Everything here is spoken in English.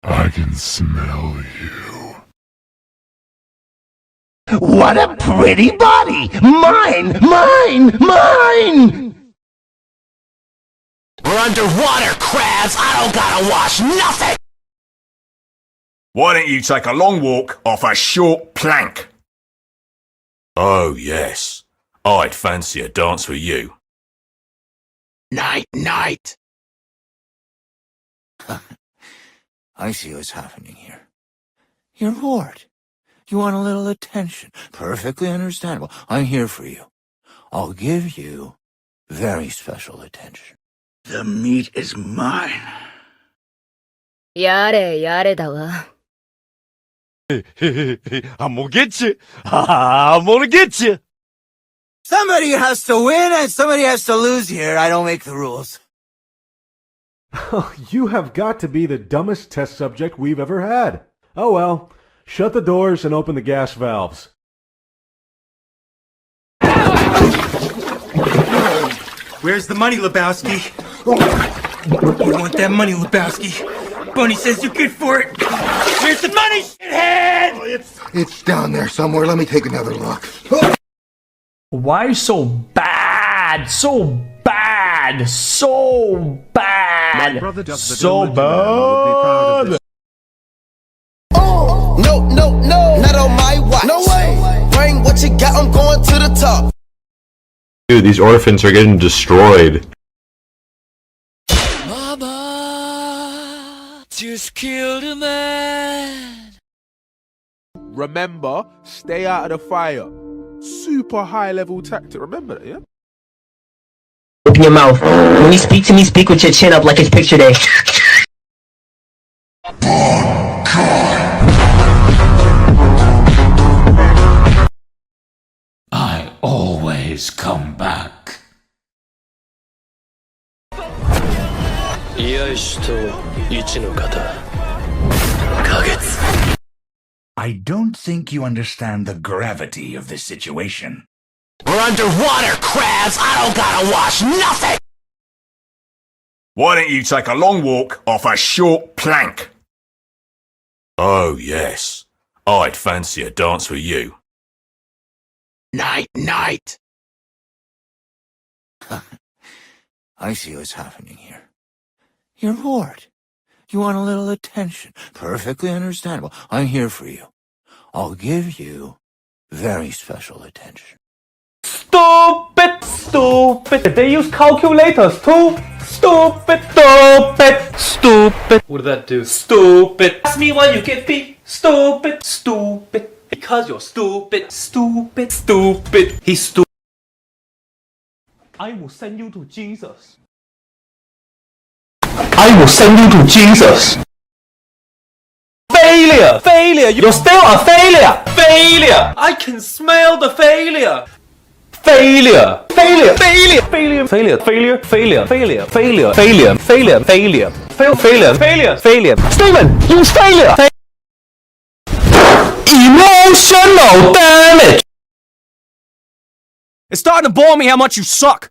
I can smell you. What a pretty body! Mine! Mine! Mine! We're underwater, crabs! I don't gotta wash nothing! Why don't you take a long walk off a short plank? Oh, yes. I'd fancy a dance with you. Night, night. I see what's happening here. You're bored. You want a little attention. Perfectly understandable. I'm here for you. I'll give you very special attention. The meat is mine. やれやれだわ。 I'm gonna get you. I'm gonna get you. Somebody has to win and somebody has to lose here. I don't make the rules. Oh, you have got to be the dumbest test subject we've ever had. Oh well, shut the doors and open the gas valves. Where's the money, Lebowski? You want that money, Lebowski? Bunny says you're good for it. Where's the money, shithead? It's down there somewhere. Let me take another look. Why so bad? So bad! So bad! So bad! Oh, no, not on my watch. No way. Bring what you got, I'm going to the top. Dude, these orphans are getting destroyed. Mama just killed a man. Remember, stay out of the fire. Super high level tactic. Remember that, yeah? Open your mouth. When you speak to me, speak with your chin up like it's picture day. I always come back. I don't think you understand the gravity of this situation. We're underwater, crabs! I don't gotta wash nothing! Why don't you take a long walk off a short plank? Oh, yes. I'd fancy a dance with you. Night, night. I see what's happening here. You're bored. You want a little attention. Perfectly understandable. I'm here for you. I'll give you very special attention. Stupid! Stupid! They use calculators too! Stupid! Stupid! Stupid! What did that do? Stupid! Ask me why you get beat! Stupid! Stupid! Because you're stupid! Stupid! Stupid! He's stupid! I will send you to Jesus! I will send you to Jesus! Failure! Failure! You're still a failure! Failure! I can smell the failure! Failure! Failure! Failure! Failure! Failure! Failure! Failure! Failure! Failure! Failure! Failure! Failure! Failure! Failure! Failure! Steven! Use failure! Emotional damage! It's starting to bore me how much you suck.